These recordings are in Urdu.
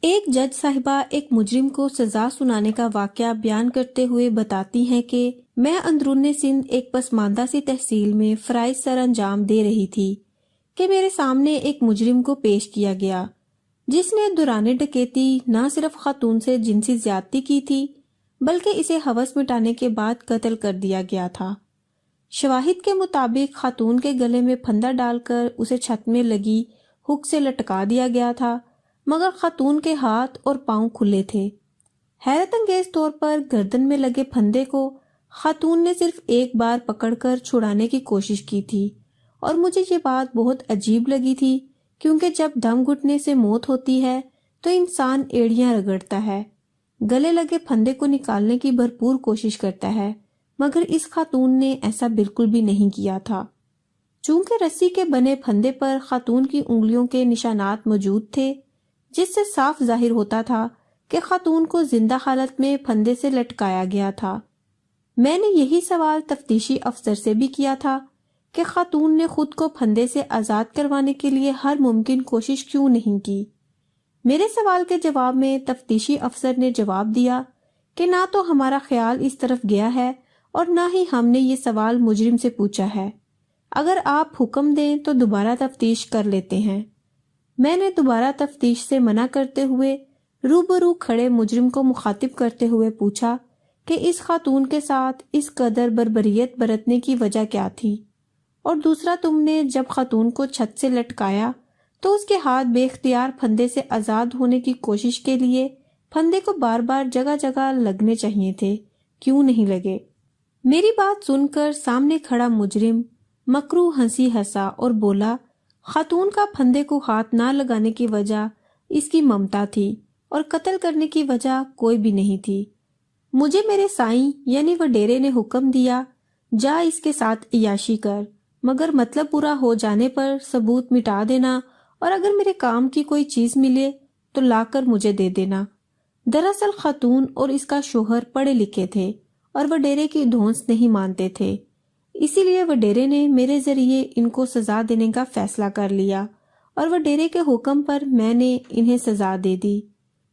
ایک جج صاحبہ ایک مجرم کو سزا سنانے کا واقعہ بیان کرتے ہوئے بتاتی ہیں کہ میں اندرون سندھ ایک پسماندہ سی تحصیل میں فرائض سر انجام دے رہی تھی کہ میرے سامنے ایک مجرم کو پیش کیا گیا جس نے دوران ڈکیتی نہ صرف خاتون سے جنسی زیادتی کی تھی بلکہ اسے ہوس مٹانے کے بعد قتل کر دیا گیا تھا۔ شواہد کے مطابق خاتون کے گلے میں پھندا ڈال کر اسے چھت میں لگی ہک سے لٹکا دیا گیا تھا، مگر خاتون کے ہاتھ اور پاؤں کھلے تھے۔ حیرت انگیز طور پر گردن میں لگے پھندے کو خاتون نے صرف ایک بار پکڑ کر چھڑانے کی کوشش کی تھی، اور مجھے یہ بات بہت عجیب لگی تھی کیونکہ جب دم گھٹنے سے موت ہوتی ہے تو انسان ایڑیاں رگڑتا ہے، گلے لگے پھندے کو نکالنے کی بھرپور کوشش کرتا ہے، مگر اس خاتون نے ایسا بالکل بھی نہیں کیا تھا۔ چونکہ رسی کے بنے پھندے پر خاتون کی انگلیوں کے نشانات موجود تھے، جس سے صاف ظاہر ہوتا تھا کہ خاتون کو زندہ حالت میں پھندے سے لٹکایا گیا تھا۔ میں نے یہی سوال تفتیشی افسر سے بھی کیا تھا کہ خاتون نے خود کو پھندے سے آزاد کروانے کے لیے ہر ممکن کوشش کیوں نہیں کی۔ میرے سوال کے جواب میں تفتیشی افسر نے جواب دیا کہ نہ تو ہمارا خیال اس طرف گیا ہے اور نہ ہی ہم نے یہ سوال مجرم سے پوچھا ہے، اگر آپ حکم دیں تو دوبارہ تفتیش کر لیتے ہیں۔ میں نے دوبارہ تفتیش سے منع کرتے ہوئے روبرو کھڑے مجرم کو مخاطب کرتے ہوئے پوچھا کہ اس خاتون کے ساتھ اس قدر بربریت برتنے کی وجہ کیا تھی، اور دوسرا تم نے جب خاتون کو چھت سے لٹکایا تو اس کے ہاتھ بے اختیار پھندے سے آزاد ہونے کی کوشش کے لیے پھندے کو بار بار جگہ جگہ لگنے چاہیے تھے، کیوں نہیں لگے؟ میری بات سن کر سامنے کھڑا مجرم مکروہ ہنسی ہنسا اور بولا، خاتون کا پھندے کو ہاتھ نہ لگانے کی وجہ اس کی ممتا تھی اور قتل کرنے کی وجہ کوئی بھی نہیں تھی۔ مجھے میرے سائیں یعنی وڈیرے نے حکم دیا، جا اس کے ساتھ عیاشی کر، مگر مطلب پورا ہو جانے پر ثبوت مٹا دینا، اور اگر میرے کام کی کوئی چیز ملے تو لا کر مجھے دے دینا۔ دراصل خاتون اور اس کا شوہر پڑھے لکھے تھے اور وڈیرے کی دھونس نہیں مانتے تھے، اسی لیے وڈیرے نے میرے ذریعے ان کو سزا دینے کا فیصلہ کر لیا، اور وڈیرے کے حکم پر میں نے انہیں سزا دے دی۔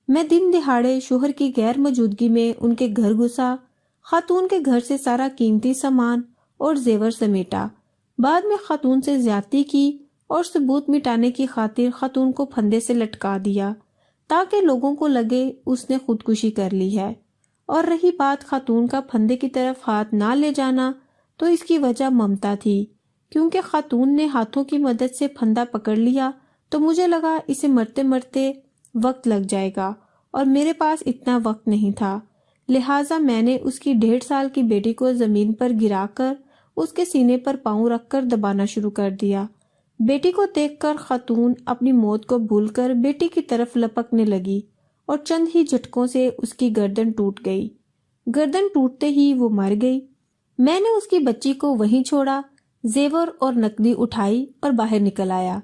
میں دن دہاڑے شوہر کی غیر موجودگی میں ان کے گھر گھسا، خاتون کے گھر سے سارا قیمتی سامان اور زیور سمیٹا، بعد میں خاتون سے زیادتی کی اور ثبوت مٹانے کی خاطر خاتون کو پھندے سے لٹکا دیا تاکہ لوگوں کو لگے اس نے خودکشی کر لی ہے۔ اور رہی بات خاتون کا پھندے کی طرف ہاتھ نہ لے جانا، تو اس کی وجہ ممتا تھی، کیونکہ خاتون نے ہاتھوں کی مدد سے پھندا پکڑ لیا تو مجھے لگا اسے مرتے مرتے وقت لگ جائے گا، اور میرے پاس اتنا وقت نہیں تھا، لہٰذا میں نے اس کی 1.5 سال کی بیٹی کو زمین پر گرا کر اس کے سینے پر پاؤں رکھ کر دبانا شروع کر دیا۔ بیٹی کو دیکھ کر خاتون اپنی موت کو بھول کر بیٹی کی طرف لپکنے لگی اور چند ہی جھٹکوں سے اس کی گردن ٹوٹ گئی۔ گردن ٹوٹتے ہی وہ مر گئی۔ میں نے اس کی بچی کو وہیں چھوڑا، زیور اور نقدی اٹھائی اور باہر نکل آیا۔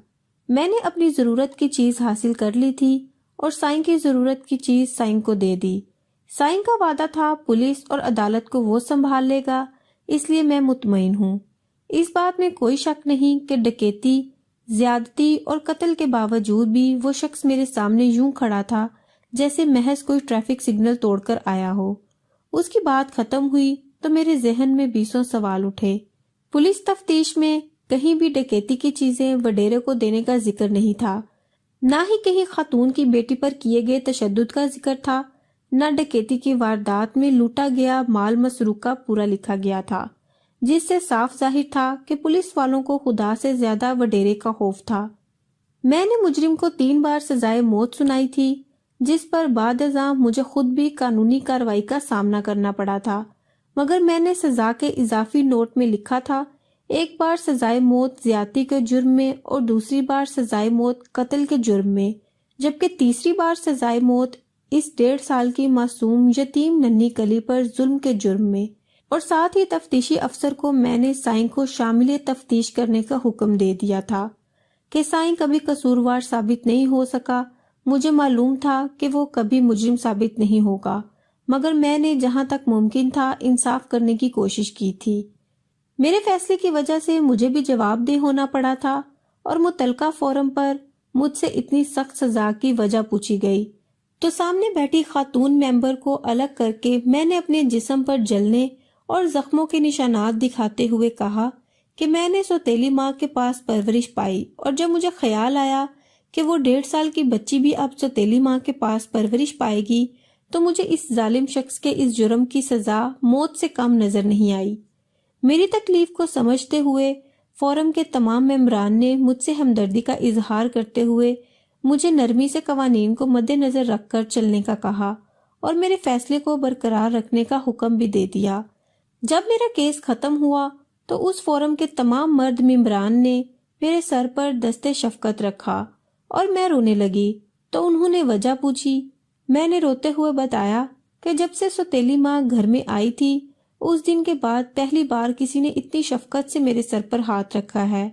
میں نے اپنی ضرورت کی چیز حاصل کر لی تھی اور سائیں کی ضرورت کی چیز سائیں کو دے دی۔ سائیں کا وعدہ تھا پولیس اور عدالت کو وہ سنبھال لے گا، اس لیے میں مطمئن ہوں۔ اس بات میں کوئی شک نہیں کہ ڈکیتی، زیادتی اور قتل کے باوجود بھی وہ شخص میرے سامنے یوں کھڑا تھا جیسے محض کوئی ٹریفک سگنل توڑ کر آیا ہو۔ اس کی بات ختم ہوئی تو میرے ذہن میں 20 سوال اٹھے۔ پولیس تفتیش میں کہیں بھی ڈکیتی کی چیزیں وڈیرے کو دینے کا ذکر نہیں تھا، نہ ہی کہیں خاتون کی بیٹی پر کیے گئے تشدد کا ذکر تھا، نہ ڈکیتی کی واردات میں لوٹا گیا مال مسروق کا پورا لکھا گیا تھا، جس سے صاف ظاہر تھا کہ پولیس والوں کو خدا سے زیادہ وڈیرے کا خوف تھا۔ میں نے مجرم کو 3 بار سزائے موت سنائی تھی، جس پر بعد ازاں مجھے خود بھی قانونی کارروائی کا سامنا کرنا پڑا تھا، مگر میں نے سزا کے اضافی نوٹ میں لکھا تھا، ایک بار سزائے موت زیادتی کے جرم میں اور دوسری بار سزائے موت قتل کے جرم میں، جبکہ تیسری بار سزائے موت اس 1.5 سال کی معصوم یتیم ننھی کلی پر ظلم کے جرم میں۔ اور ساتھ ہی تفتیشی افسر کو میں نے سائیں کو شامل تفتیش کرنے کا حکم دے دیا تھا کہ سائیں کبھی قصوروار ثابت نہیں ہو سکا۔ مجھے معلوم تھا کہ وہ کبھی مجرم ثابت نہیں ہوگا، مگر میں نے جہاں تک ممکن تھا انصاف کرنے کی کوشش کی تھی۔ میرے فیصلے کی وجہ سے مجھے بھی جواب دہ ہونا پڑا تھا، اور متعلقہ فورم پر مجھ سے اتنی سخت سزا کی وجہ پوچھی گئی تو سامنے بیٹھی خاتون ممبر کو الگ کر کے میں نے اپنے جسم پر جلنے اور زخموں کے نشانات دکھاتے ہوئے کہا کہ میں نے سوتیلی ماں کے پاس پرورش پائی، اور جب مجھے خیال آیا کہ وہ 1.5 سال کی بچی بھی اب سوتیلی ماں کے پاس پرورش پائے گی تو مجھے اس ظالم شخص کے اس جرم کی سزا موت سے کم نظر نہیں آئی۔ میری تکلیف کو سمجھتے ہوئے فورم کے تمام ممبران نے مجھ سے ہمدردی کا اظہار کرتے ہوئے مجھے نرمی سے قوانین کو مد نظر رکھ کر چلنے کا کہا اور میرے فیصلے کو برقرار رکھنے کا حکم بھی دے دیا۔ جب میرا کیس ختم ہوا تو اس فورم کے تمام مرد ممبران نے میرے سر پر دست شفقت رکھا اور میں رونے لگی تو انہوں نے وجہ پوچھی۔ میں نے روتے ہوئے بتایا کہ جب سے سوتیلی ماں گھر میں آئی تھی اس دن کے بعد پہلی بار کسی نے اتنی شفقت سے میرے سر پر ہاتھ رکھا ہے۔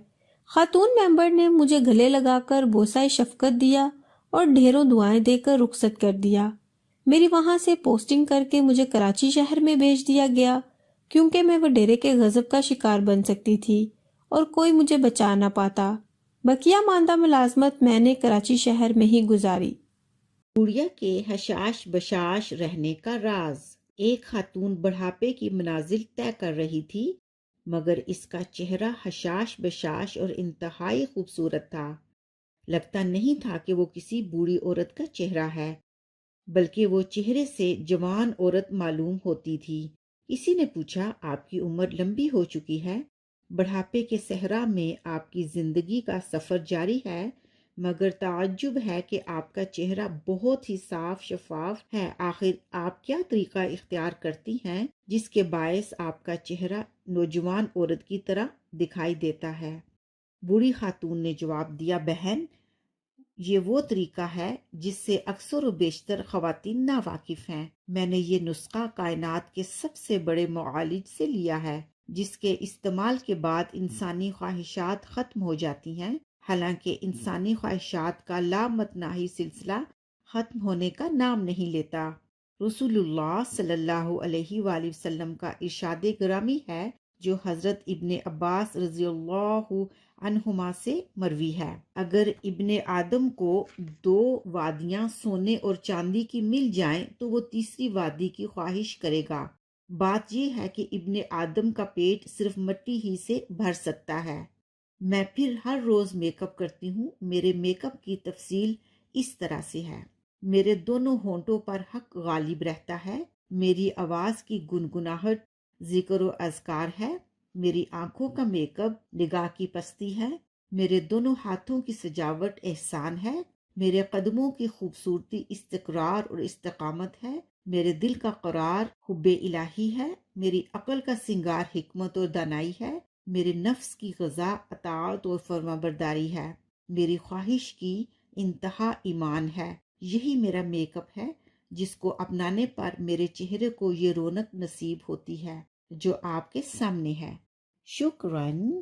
خاتون ممبر نے مجھے گلے لگا کر بوسہ شفقت دیا اور ڈھیروں دعائیں دے کر رخصت کر دیا۔ میری وہاں سے پوسٹنگ کر کے مجھے کراچی شہر میں بھیج دیا گیا کیونکہ میں وڈیرے کے غضب کا شکار بن سکتی تھی اور کوئی مجھے بچا نہ پاتا۔ بقیہ ماندہ ملازمت میں نے کراچی شہر میں ہی گزاری۔ گڑیا کے حشاش بشاش رہنے کا راز۔ ایک خاتون بڑھاپے کی منازل طے کر رہی تھی، مگر اس کا چہرہ حشاش بشاش اور انتہائی خوبصورت تھا۔ لگتا نہیں تھا کہ وہ کسی بوڑھی عورت کا چہرہ ہے، بلکہ وہ چہرے سے جوان عورت معلوم ہوتی تھی۔ کسی نے پوچھا، آپ کی عمر لمبی ہو چکی ہے، بڑھاپے کے صحرا میں آپ کی زندگی کا سفر جاری ہے، مگر تعجب ہے کہ آپ کا چہرہ بہت ہی صاف شفاف ہے۔ آخر آپ کیا طریقہ اختیار کرتی ہیں جس کے باعث آپ کا چہرہ نوجوان عورت کی طرح دکھائی دیتا ہے؟ بوڑھی خاتون نے جواب دیا، بہن، یہ وہ طریقہ ہے جس سے اکثر و بیشتر خواتین ناواقف ہیں۔ میں نے یہ نسخہ کائنات کے سب سے بڑے معالج سے لیا ہے، جس کے استعمال کے بعد انسانی خواہشات ختم ہو جاتی ہیں، حالانکہ انسانی خواہشات کا لامتناہی سلسلہ ختم ہونے کا نام نہیں لیتا۔ رسول اللہ صلی اللہ علیہ وآلہ وسلم کا ارشاد گرامی ہے جو حضرت ابن عباس رضی اللہ عنہما سے مروی ہے، اگر ابن آدم کو 2 وادیاں سونے اور چاندی کی مل جائیں تو وہ تیسری وادی کی خواہش کرے گا۔ بات یہ ہے کہ ابن آدم کا پیٹ صرف مٹی ہی سے بھر سکتا ہے۔ میں پھر ہر روز میک اپ کرتی ہوں۔ میرے میک اپ کی تفصیل اس طرح سے ہے، میرے دونوں ہونٹوں پر حق غالب رہتا ہے، میری آواز کی گنگناہٹ ذکر و اذکار ہے، میری آنکھوں کا میک اپ نگاہ کی پستی ہے، میرے دونوں ہاتھوں کی سجاوٹ احسان ہے، میرے قدموں کی خوبصورتی استقرار اور استقامت ہے، میرے دل کا قرار حب الہی ہے، میری عقل کا سنگار حکمت اور دانائی ہے، میرے نفس کی غذا اطاعت اور فرما برداری ہے، میری خواہش کی انتہا ایمان ہے۔ یہی میرا میک اپ ہے جس کو اپنانے پر میرے چہرے کو یہ رونق نصیب ہوتی ہے جو آپ کے سامنے ہے۔ شکراً۔